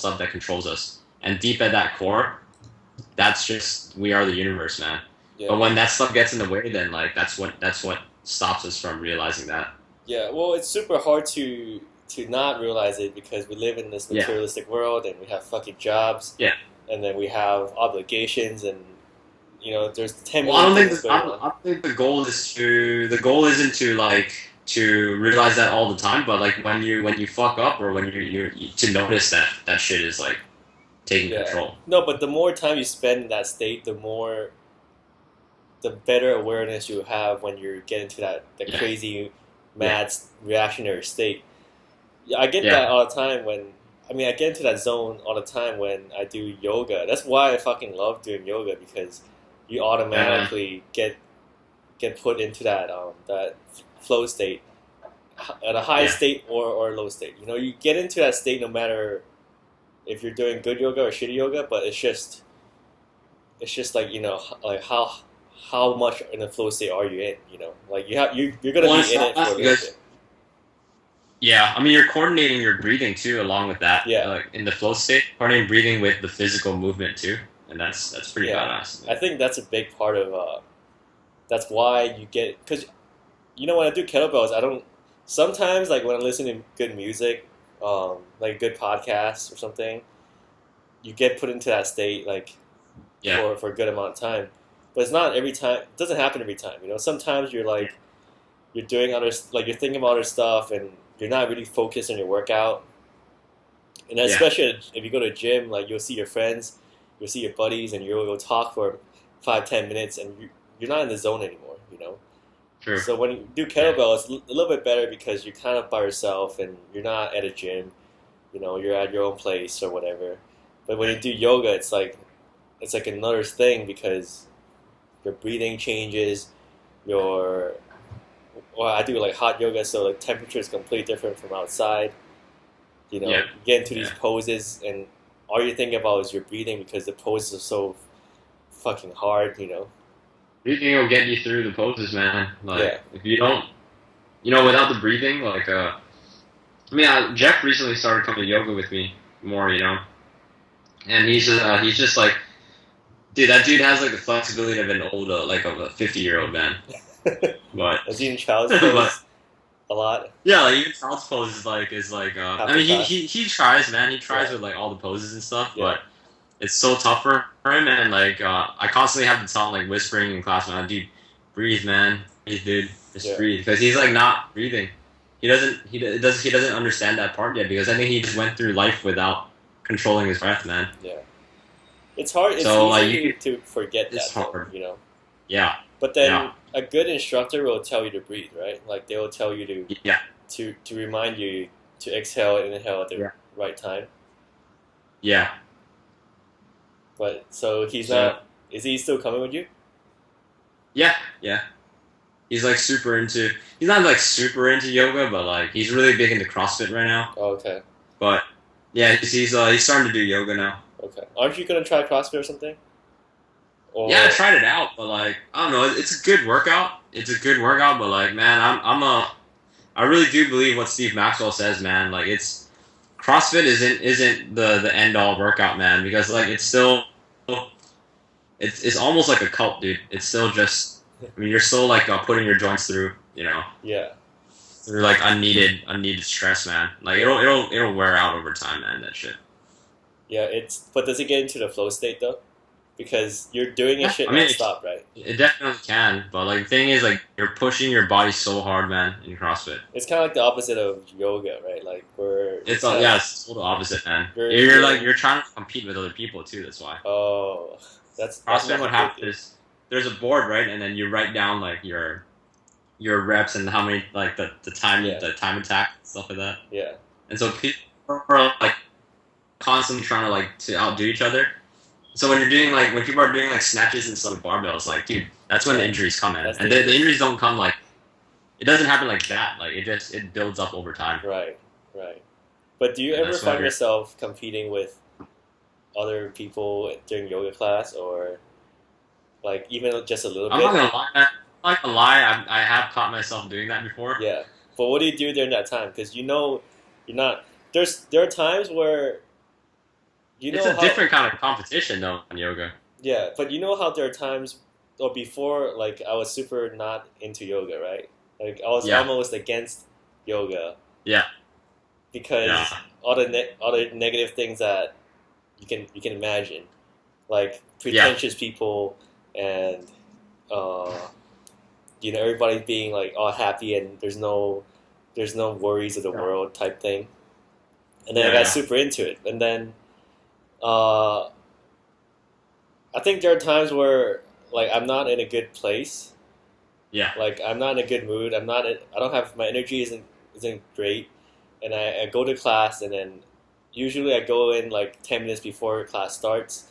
stuff that controls us. And deep at that core, that's just we are the universe, man. Yeah. But when that stuff gets in the way, then like that's what stops us from realizing that. Yeah, well, it's super hard to not realize it because we live in this Yeah, materialistic world and we have fucking jobs yeah. and then we have obligations and there's 10 Well, I million don't think things I going don't, on. I don't think the goal isn't to like to realize that all the time, but like when you fuck up or when you to notice that shit is like taking Yeah. control. No, but the more time you spend in that state, the better awareness you have when you get into that Yeah, crazy yeah, mad reactionary state. Yeah, I get yeah, that all the time I get into that zone all the time when I do yoga. That's why I fucking love doing yoga because you yeah, automatically get put into that flow state at a high yeah. state or low state. You get into that state no matter if you're doing good yoga or shitty yoga, but it's just like like how much in the flow state are you in? Like you're gonna Well, be it's in not it for a that little because bit. yeah, I mean you're coordinating your breathing too, along with that, Yeah, like in the flow state, coordinating breathing with the physical movement too, and that's pretty yeah. badass. I think that's a big part of. That's why you get because when I do kettlebells, I don't. Sometimes like when I listen to good music, like good podcasts or something, you get put into that state like Yeah, for a good amount of time. But it's not every time. It doesn't happen every time. Sometimes you're yeah, like you're doing like you're thinking about other stuff and you're not really focused on your workout. And yeah. especially if you go to a gym, like you'll see your friends, you'll see your buddies, and you'll talk for 5-10 minutes, and you're not in the zone anymore. True. So when you do Yeah, kettlebell, it's a little bit better because you're kind of by yourself and you're not at a gym. You're at your own place or whatever. But when you do yoga, it's like another thing because your breathing changes. Your Well, I do like hot yoga, so the temperature is completely different from outside. yeah, You get into these yeah. poses, and all you're thinking about is your breathing because the poses are so fucking hard. Breathing will get you through the poses, man. Like Yeah. if you don't, without the breathing, like I mean, Jeff recently started coming to yoga with me more, and he's just like, dude, that dude has like the flexibility of an old, like of a 50-year-old man. But, I was eating child's but pose a lot, yeah, like even child's pose is like, half I the mean, class. he tries, man. He tries Yeah, with like all the poses and stuff, yeah, but it's so tough for him, and like I constantly have to tell him like whispering in class, man, dude, breathe, man, breathe, dude, just yeah, breathe, because he's like not breathing. He doesn't understand that part yet because I think he just went through life without controlling his breath, man. yeah. It's hard. It's So like easy to forget it's that though. hard. Yeah, But yeah, then a good instructor will tell you to breathe, right? Like they will tell you yeah, to remind you to exhale and inhale at the yeah, right time. yeah. But so he's So not. Is he still coming with you? yeah, yeah. He's like super into. He's not like super into yoga, but like he's really big into CrossFit right now. Oh, okay. But yeah, he's starting to do yoga now. Okay. Aren't you gonna try CrossFit or something? Yeah, I Or tried it out, but like I don't know, it's a good workout. It's a good workout, but like man, I really do believe what Steve Maxwell says, man. Like it's CrossFit isn't the end all workout, man, because like it's still it's almost like a cult, dude. It's still just I mean you're still like putting your joints through, yeah, through like unneeded stress, man. Like yeah, it'll wear out over time, man. That shit. yeah. But does it get into the flow state though? Because you're doing a Yeah, shit I mean nonstop, right? it definitely can, but like the thing is like you're pushing your body so hard, man, in CrossFit. It's kind of like the opposite of yoga, right? Like where you're It's kind of yeah, it's total opposite, man. you're You're like doing. you're trying to compete with other people too. That's why Oh, that's CrossFit. not What good, happens dude. is there's a board, right, and then you write down like your reps and how many like Yeah, the time attack stuff like that. yeah, And so people are like constantly trying to like to outdo each other. So when people are doing like snatches and stuff with barbells, like dude, that's when the yeah. injuries come in, That's and the dangerous. injuries don't come like it doesn't happen like that. Like it builds up over time. Right, right. But do you And ever that's why find you're. yourself competing with other people during yoga class, or like even just a little I'm not bit? gonna lie, man. I'm not gonna lie. I have caught myself doing that before. Yeah. But what do you do during that time? Because you're not. There are times where you It's know a how different kind of competition though in yoga. yeah, but you know how there are times or before like I was super not into yoga, right? Like I was Yeah, almost against yoga yeah, yeah, because all the negative things that you can imagine, like yeah, pretentious people and uh, everybody being like all happy and there's no worries of the yeah, world type thing. And then I yeah, got yeah, super into it, and then uh, I think there are times where like I'm not in a good place, yeah, like I'm not in a good mood. I don't have my energy isn't great, and I go to class and then usually I go in like 10 minutes before class starts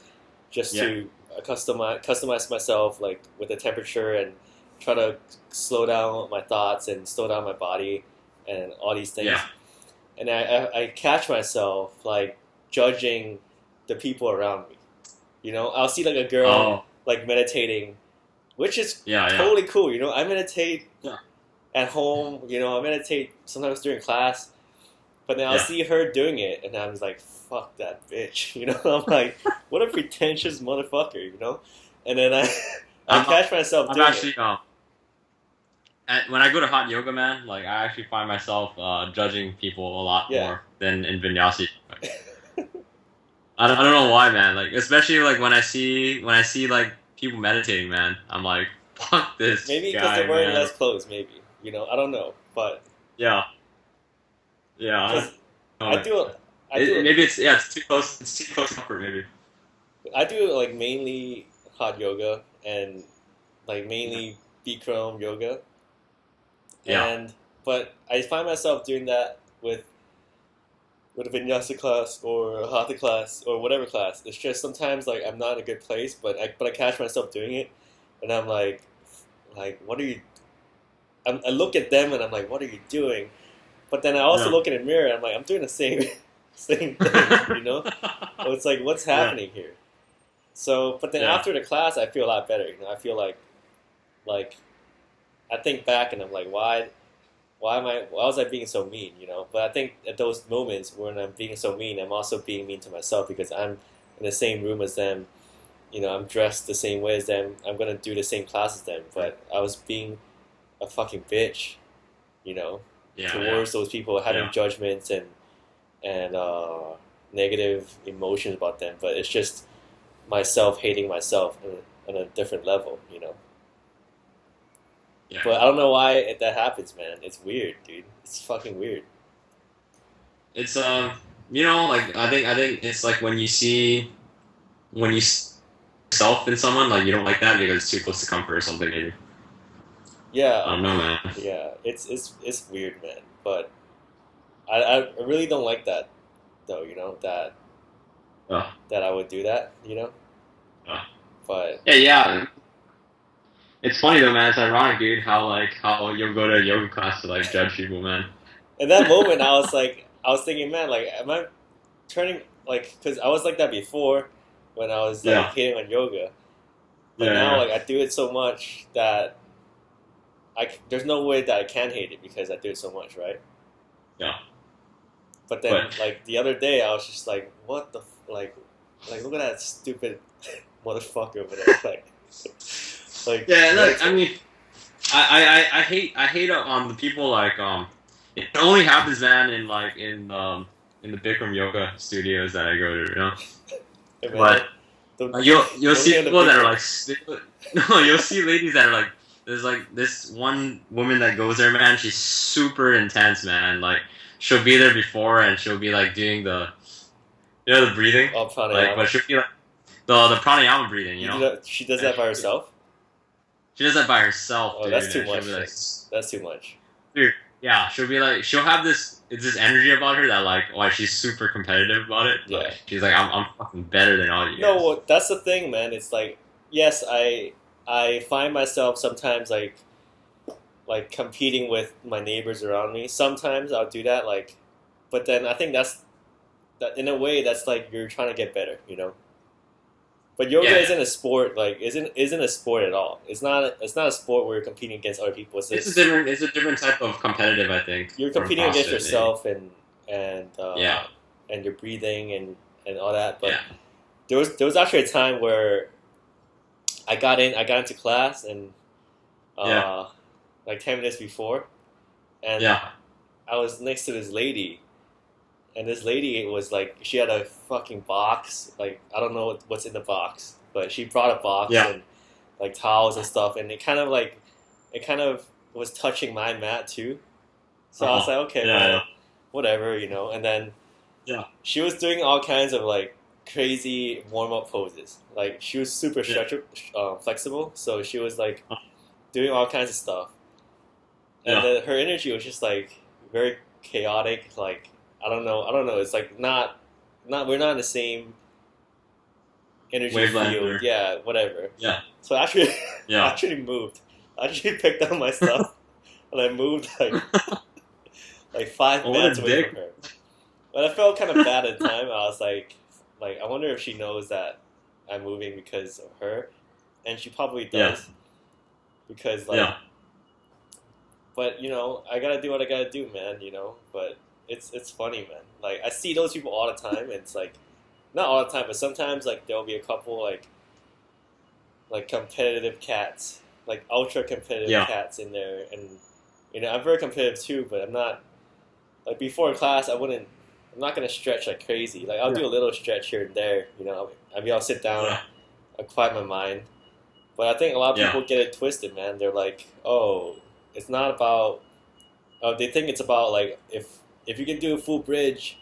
just yeah, to customize myself like with the temperature and try to slow down my thoughts and slow down my body and all these yeah. things. And I catch myself like judging the people around me. I'll see like a girl Oh, like meditating, which is yeah, yeah, totally cool. I meditate yeah, at home. I meditate sometimes during class, but then I'll yeah. see her doing it, and I'm just like, "Fuck that bitch," I'm like, "What a pretentious motherfucker," And then I I'm, catch myself I'm doing it. actually when I go to hot yoga, man, like I actually find myself judging people a lot Yeah, more than in vinyasa. I don't know why, man. Like especially like when I see like people meditating, man. I'm like, fuck this maybe because they're guy, wearing man. less clothes. Maybe I don't know, but Yeah, yeah. because I I don't know. do I do Maybe it's yeah, it's too close. It's too close comfort, maybe. I do like mainly hot yoga and like mainly Bikram yoga, Yeah, and but I find myself doing that with a vinyasa class or a hatha class or whatever class. It's just sometimes like I'm not in a good place, but I catch myself doing it, and I'm like what are you? I look at them and I'm like, what are you doing? But then I also yeah, look in the mirror and I'm like, I'm doing the same same thing. So it's like, what's yeah, happening here? So, but then yeah, after the class, I feel a lot better. I feel like I think back and I'm like, why was I being so mean? But I think at those moments when I'm being so mean, I'm also being mean to myself because I'm in the same room as them. I'm dressed the same way as them. I'm gonna do the same class as them. But I was being a fucking bitch, you know, yeah, yeah, towards those people, having yeah, judgments and negative emotions about them. But it's just myself hating myself on a different level. yeah. But I don't know why that happens, man. It's weird, dude. It's fucking weird. It's like I think it's like when you see yourself in someone, like you don't like that because it's too close to comfort or something. Maybe I Yeah, don't know, man. yeah. It's weird, man. But I really don't like that, though. Uh, That I would do that. uh. But Yeah, yeah. It's funny though, man. It's ironic, dude. How you'll go to a yoga class to like judge people, man. in that moment, I was thinking, man, like, am I turning like? Because I was like that before when I was like Yeah, hitting on yoga. But yeah, now, yeah, like, I do it so much that there's no way that I can hate it because I do it so much, right? yeah. But then, But like the other day, I was just like, "What the like? Look at that stupid motherfucker over there!" yeah, look, I meditate. mean, I hate on the people like it only happens, man, in the Bikram yoga studios that I go to, you know. Hey man, But don't you'll don't see hit on the people that are Bikram. like no, you'll see ladies that are like there's like this one woman that goes there, man. She's super intense, man. Like she'll be there before and she'll be like doing the breathing, Oh, like but pranayama. she'll be like the pranayama breathing, you You do know. that. She does And that by herself. she does that by herself, Oh, that's dude. too And she'll be much. like, Then that's too much. dude, yeah, she'll be like, she'll have this energy about her that like she's super competitive about it. Yeah. Like she's like, I'm fucking better than all you No, guys. well, that's the thing, man. It's like, yes, I find myself sometimes like competing with my neighbors around me. Sometimes I'll do that, like, but then I think that in a way that's like you're trying to get better. But yoga Yeah, yeah. isn't a sport, like isn't a sport at all. It's not a sport where you're competing against other people. It's a different type of competitive, I think, You're from competing against CrossFit, maybe. yourself and Yeah, and your breathing and and all that. But Yeah. there was actually a time where I got into class and Yeah. like 10 minutes before, and Yeah. I was next to this lady, and this lady was like she had a fucking box. Like I don't know what's in the box, but she brought a box Yeah. and like towels and stuff, and it kind of was touching my mat too. So I was like, okay, Yeah. well, whatever, you know. And then Yeah. she was doing all kinds of like crazy warm up poses. Like she was super flexible, so she was like doing all kinds of stuff. And Yeah. then her energy was just like very chaotic. Like I don't know. It's like not we're not in the same energy Wavelength field. or- Yeah, whatever. Yeah. So I actually Yeah. actually moved. I actually picked up my stuff and I moved like 5 Oh, what a minutes away dick. from her. But I felt kind of bad at the time. I was like I wonder if she knows that I'm moving because of her, and she probably does. Because like, Yeah. but you know, I gotta do what I gotta do, man. You know, but it's funny, man. Like I see those people all the time, and it's like not all the time, but sometimes like there'll be a couple like competitive cats, like ultra competitive Yeah. cats in there, and you know I'm very competitive too, but I'm not like before class. I'm not gonna stretch like crazy. Like I'll do a little stretch here and there. You know, I'll sit down, Yeah. I'll quiet my mind. But I think a lot of Yeah. people get it twisted, man. They're like, oh, it's not about. Oh, they think it's about like if you can do a full bridge,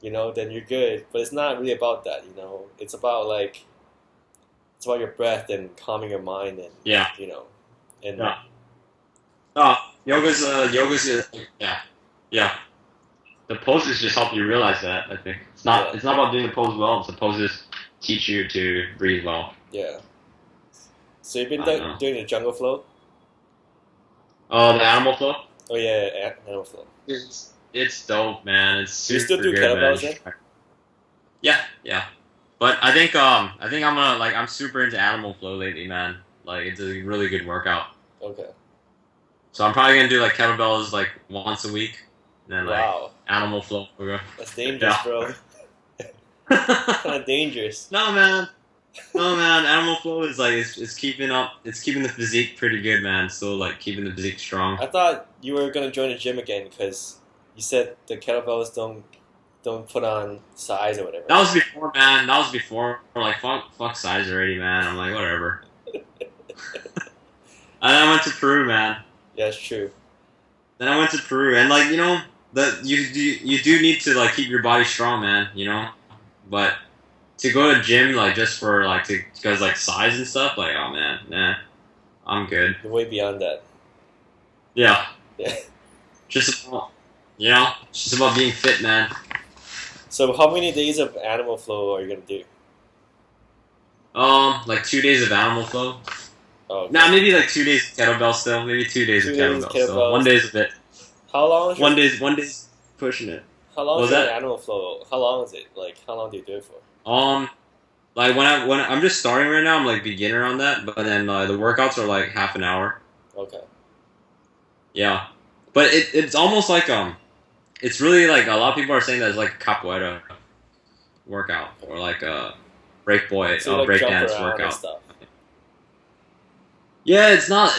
you know, then you're good. But it's not really about that, you know. It's about like it's about your breath and calming your mind and Yeah. you know, and Yeah. Yoga's yeah. The poses just help you realize that. I think it's not about doing the pose well. It's the poses teach you to breathe well. yeah. So you've been I know. doing the jungle flow? Oh, the animal flow. Oh yeah, animal flow. It's dope, man. It's Do you super still do good, man. kettlebells then? Yeah. But I think I'm gonna I'm super into animal flow lately, man. Like it's a really good workout. Okay. So I'm probably gonna do like kettlebells like once a week, and then like Wow, animal flow. that's dangerous, Yeah. bro. Kind of dangerous. No, man. Animal flow is like it's keeping the physique pretty good, man. Still like keeping the physique strong. I thought you were gonna join the gym again because you said the kettlebells don't put on size or whatever. That was before, man. That was before. Like fuck size already, man. I'm like whatever. And then I went to Peru, man. Yeah, it's true. Then I went to Peru, and like you do need to like keep your body strong, man. You know, but to go to gym like just for like because like size and stuff, like oh man, nah, I'm good. You're way beyond that. Yeah, Yeah. just about just about being fit, man. So how many days of animal flow are you gonna do? Like 2 days of animal flow. Oh, okay. Nah, maybe like 2 days of kettlebell still. Maybe 2 days 2 of days kettlebell still. kettlebells. 1 day's a bit. How long is your, One day's pushing it. how long What is was your that? animal flow? How long is it? Like how long do you do it for? Like when I'm just starting right now, I'm like beginner on that. But then the workouts are like half an hour. Okay. Yeah, but it's almost like it's really like a lot of people are saying that it's like a capoeira workout or like a break So you, like, break jump dance around and workout. stuff. Yeah, it's not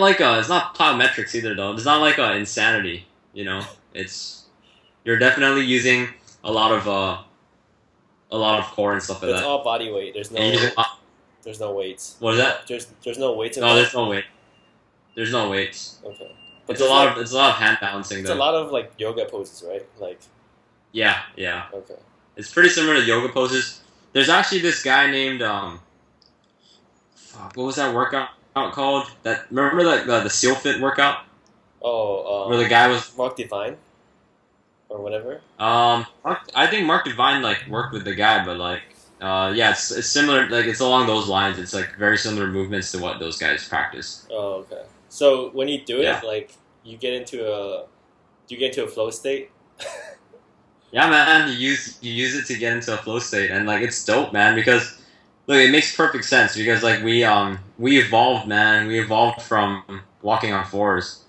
like it's not plyometrics either though. It's not like insanity. You know, you're definitely using a lot of core and stuff like It's that. all body weight. There's And you're using, no weights. what is that? There's no weights No, involved. there's no weight. There's no weights. Okay. It's there's a lot like- of hand balancing It's though. a lot of like yoga poses, right? Like Yeah. okay. It's pretty similar to yoga poses. There's actually this guy named what was that workout called? That remember the SEAL Fit workout Oh, where the guy was Mark Divine or whatever. I think Mark Divine like worked with the guy, but like yeah, it's similar. Like it's along those lines. It's like very similar movements to what those guys practice. Oh, okay. So when you do it, Yeah. like you get into a flow state. Yeah, man, you use it to get into a flow state, and like it's dope, man. Because look, it makes perfect sense because like we evolved, man. We evolved from walking on fours,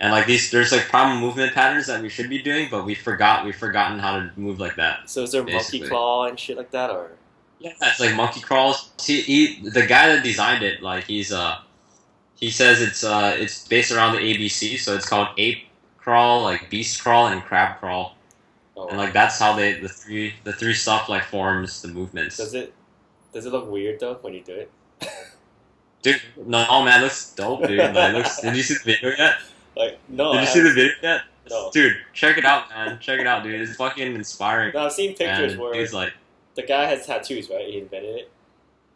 And like there's like problem movement patterns that we should be doing, but we've forgotten how to move like that. So is there Basically. monkey claw and shit like that, or? Yeah, it's like monkey crawls. The guy that designed it, like he says it's based around the ABC, so it's called ape crawl, like beast crawl, and crab crawl, Oh, and like that's how the three stuff like forms the movements. does it look weird though when you do it? Dude, no man, it looks dope, dude. Like, did you see the video yet? Like no, Did you see the video yet? No. Dude, check it out, man. Check it out, dude. It's fucking inspiring. No, I've seen pictures And where he's like, the guy has tattoos, right? He invented it.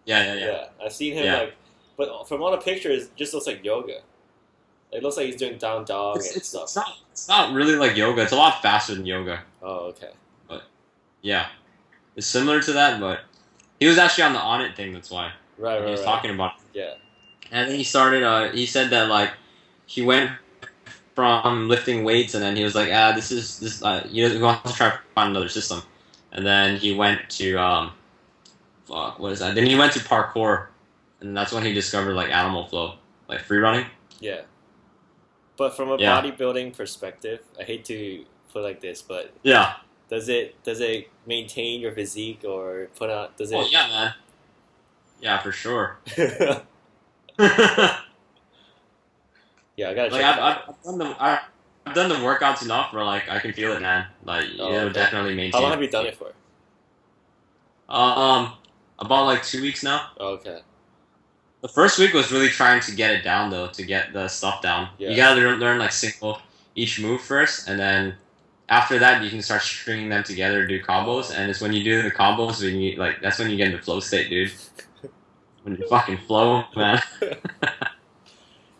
yeah. I've seen him Yeah. like, but from all the pictures, it just looks like yoga. It looks like he's doing down dog and stuff. It's not really like yoga. It's a lot faster than yoga. Oh, okay. Yeah, it's similar to that, but he was actually on the On It thing. That's why Right. he was talking about it. Yeah. And then he started. He said that like he went from lifting weights, and then he was like, this. He wants to try to find another system, and then he went to what is that? Then he went to parkour, and that's when he discovered like animal flow, like free running. Yeah. But from a Yeah. bodybuilding perspective, I hate to put it like this, but Yeah. does it maintain your physique or put out? Does it? Oh yeah, man. Yeah, for sure. Yeah, I gotta Like check. I've done the workouts enough where like I can feel it, man. Like Oh, it'll okay. definitely maintain. How long have you done it for? About like 2 weeks now. Oh, okay. The first week was really trying to get it down though, to get the stuff down. Yeah. You gotta learn like single each move first, and then after that you can start stringing them together to do combos. And it's when you do the combos when you like that's when you get into flow state, dude. When you fucking flow, man.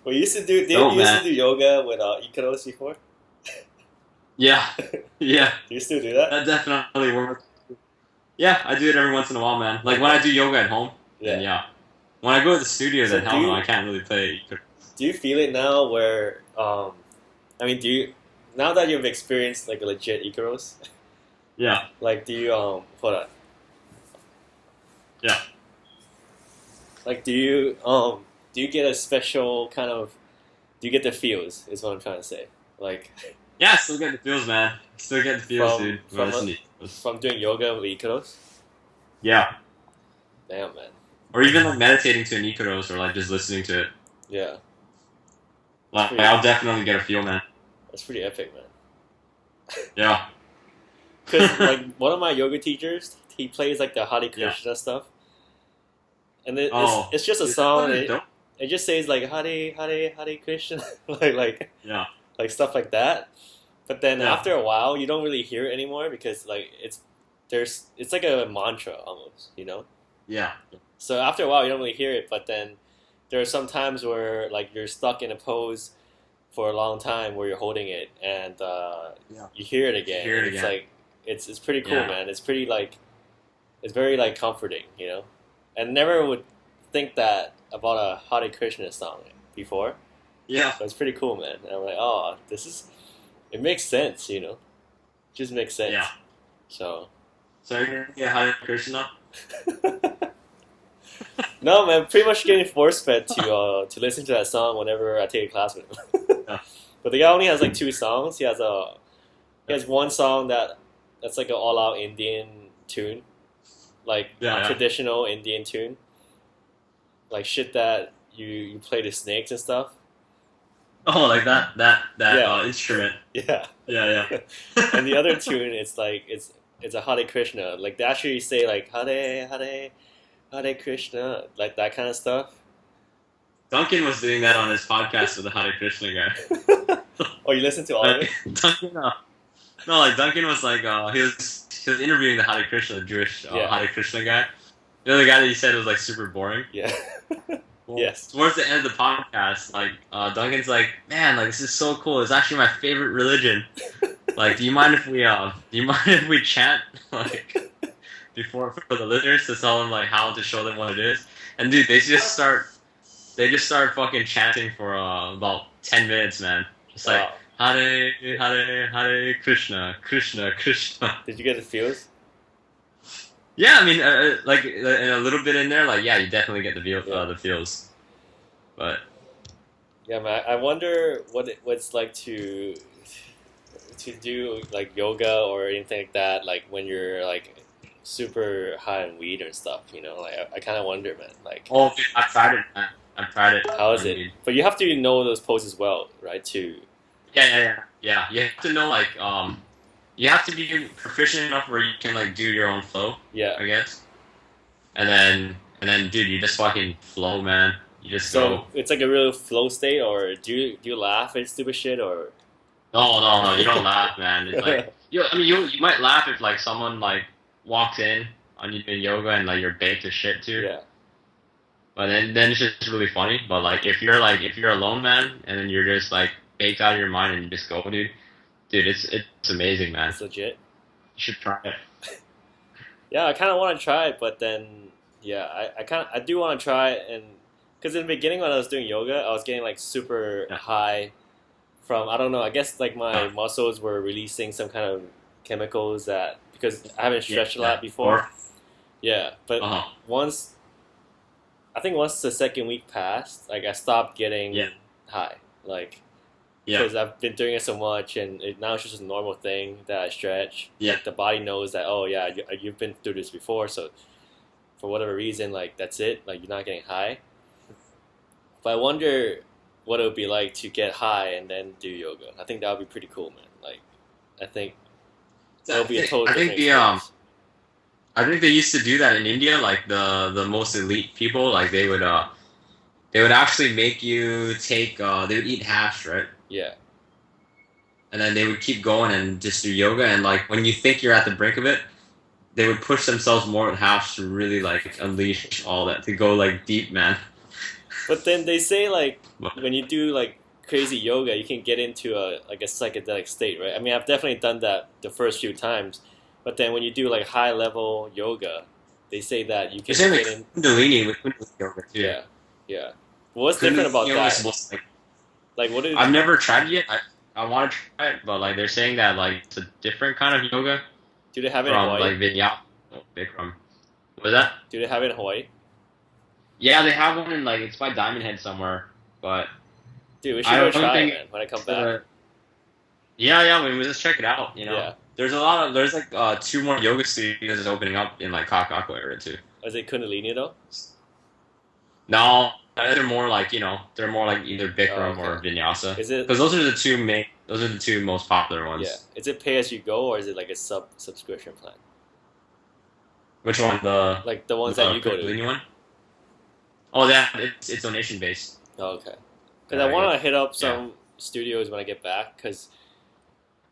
Well, you used to do. Did Oh, you used man. to do yoga with Icaros before? Yeah, yeah. Do you still do that? That definitely works. Yeah, I do it every once in a while, man. Like when I do yoga at home, then yeah. When I go to the studio, So then hell do no, you- I can't really play. Do you feel it now? Where I mean, do you now that you've experienced like a legit Icaros? Yeah, Like, do you hold on? Yeah. Like, do you get a special kind of? Do you get the feels? Is what I'm trying to say. Like yeah, I still get the feels, man. Still get the feels, dude. From When I listen to it. from doing yoga with Icaros. Yeah, Damn, man. or even like meditating to an Icaros or like just listening to it. Yeah, Like pretty- I'll definitely get a feel, man. that's pretty epic, man. Yeah, Because like one of my yoga teachers, he plays like the Hare Krishna stuff, and it's just a song. And dope. it just says like Hare Krishna, like Yeah, stuff like that. But then Yeah. after a while, you don't really hear it anymore because like it's like a mantra almost, you know. yeah, So after a while, you don't really hear it. But then there are some times where like you're stuck in a pose for a long time where you're holding it, and Yeah. you hear it again. hear it and it's again. like it's pretty cool, Yeah. man. It's pretty like it's very like comforting, you know. And never would think that about a Hare Krishna song before. yeah. So it's pretty cool, man. And I'm like, oh, it makes sense, you know. It just makes sense. Yeah. So So you're gonna get Hare Krishna? no, man, pretty much getting force fed to listen to that song whenever I take a class with him. Yeah. But the guy only has like 2 songs. He has one song that's like an all out Indian tune, like Yeah. traditional Indian tune, like shit that you play the snakes and stuff. Oh, like that Yeah. instrument. Yeah. Yeah, yeah. And the other tune, it's like it's a Hare Krishna. Like they actually say like Hare Krishna, like that kind of stuff. Duncan was doing that on his podcast with the Hare Krishna guy. Oh, you listen to all of it? Duncan, no, like Duncan was like he was interviewing the Hare Krishna, the Jewish Yeah. Hare Krishna guy. The other guy that he said was like super boring. Yeah. Well, Yes. Towards the end of the podcast, like Duncan's like, man, like this is so cool. It's actually my favorite religion. Like, do you mind if we chant like before for the listeners to tell them like how to show them what it is? And dude, they just start fucking chanting for about 10 minutes, man. Just like Wow. Hare Krishna, Krishna Krishna. Did you get the feels? Yeah, I mean, like in a little bit in there, like yeah, you definitely get the Yeah. the feels, but Yeah, man. I wonder what's like to do like yoga or anything like that. Like when you're like super high on weed and stuff. You know, like I kind of wonder, man. Like Oh, dude, I've tried it, man. I've tried it. how I is it? mean, But you have to know those poses well, right? To yeah. You have to know like you have to be proficient enough where you can like do your own flow, yeah. I guess. And then, dude, you just fucking flow, man. You just So go. it's like a real flow state, or do you laugh at stupid shit, or No, you don't laugh, man. It's like I mean, you might laugh if like someone like walks in on you in yoga and like you're baked to shit too. yeah. But then it's just really funny. But like if you're alone, man, and then you're just like baked out of your mind and you just go, dude, it's amazing, man. It's legit. You should try it. Yeah, I kind of want to try it, but then yeah, I do want to try it, and because in the beginning when I was doing yoga, I was getting like super Yeah. high from I don't know. I guess like my Uh, muscles were releasing some kind of chemicals that because I haven't yeah, stretched a lot before. Or Yeah, but uh-huh. once I think once the second week passed, like I stopped getting Yeah. high, like Yeah. because I've been doing it so much, and now it's just a normal thing that I stretch. Yeah. Like the body knows that oh yeah, you've been through this before, so for whatever reason, like that's it, like you're not getting high. But I wonder what it would be like to get high and then do yoga. I think that would be pretty cool, man. Like I think that would be a total I think different the experience. I think they used to do that in India, like the most elite people, like they would actually make you take they would eat hash, right? Yeah, And then they would keep going and just do yoga, and like when you think you're at the brink of it, they would push themselves more with hash to really like unleash all that, to go like deep, man. but then they say like But- when you do like crazy yoga, you can get into a like a psychedelic state, right? I mean, I've definitely done that the first few times, but then when you do like high level yoga, they say that you They're can saying get like in. Kundalini with Kundalini yoga too. Yeah, yeah. What's different about Kundalini yoga is that? supposed to, Like, what do I've never tried it yet. I want to try it, but like they're saying that like it's a different kind of yoga do they have it in from Hawaii? like Vinyasa. Bikram. What was that? Do they have it in Hawaii? Yeah, they have one in like it's by Diamond Head somewhere, but Dude, we should I go don't try it, think man, when I come it's, back. yeah, I mean, let's check it out. You know, Yeah. there's like 2 more yoga studios opening up in like Kakako area too. Is it Kundalini though? No, they're more like they're more like either Bikram Oh, or okay. Vinyasa, Is it? because those are the two main, those are the two most popular ones. Yeah. Is it pay as you go or is it like a subscription plan? Which one? The Like the ones that you go to? Kundalini one? Oh, that it's donation based. Oh, okay. Because I want to hit up some Yeah. studios when I get back. Because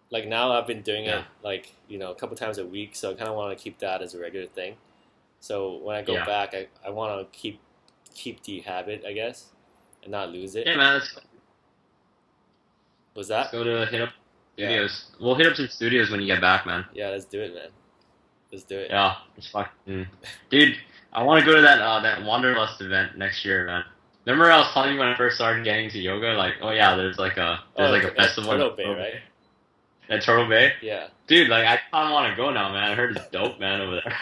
like now I've been doing Yeah. it like a couple times a week, so I kind of want to keep that as a regular thing. So when I go Yeah. back, I want to keep the habit, I guess, and not lose it. Yeah, man, let's Was that? go to hit up Yeah. studios. We'll hit up some studios when you get back, man. Yeah, let's do it, man. Let's do it. Yeah, it's fucking dude. I want to go to that Wanderlust event next year, man. Remember I was telling you when I first started getting into yoga, like, oh yeah, there's like a at festival Turtle in Bay, right? At Turtle Bay. Yeah. Dude, like I kind of want to go now, man. I heard it's dope, man, over there.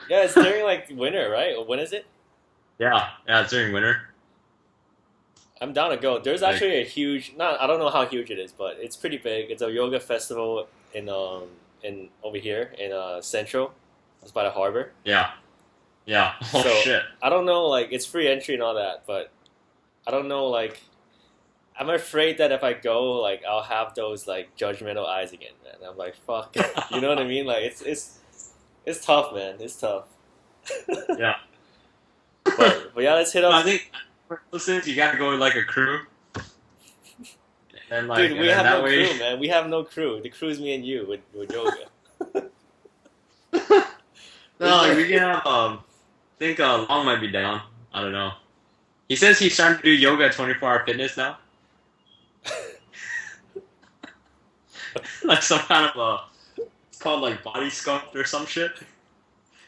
Yeah, it's during like winter, right? Or when is it? yeah, it's during winter. I'm down to go. There's Like- actually a huge, I don't know how huge it is, but it's pretty big. It's a yoga festival in over here in Central. It's by the harbor. Yeah. Oh So- shit. I don't know, like it's free entry and all that, but I don't know, like I'm afraid that if I go, like I'll have those like judgmental eyes again, man. I'm like, fuck, you know what I mean? Like it's tough, man. It's tough. Yeah. But yeah, let's hit No, I up. think listen, you gotta go with like a crew. And like, Dude, we and have that no way, crew, man. We have no crew. The crew's me and you with yoga. No, like we can have I think Long might be down. I don't know. He says he's trying to do yoga at 24-hour fitness now. Like some kind of it's called like body sculpt or some shit.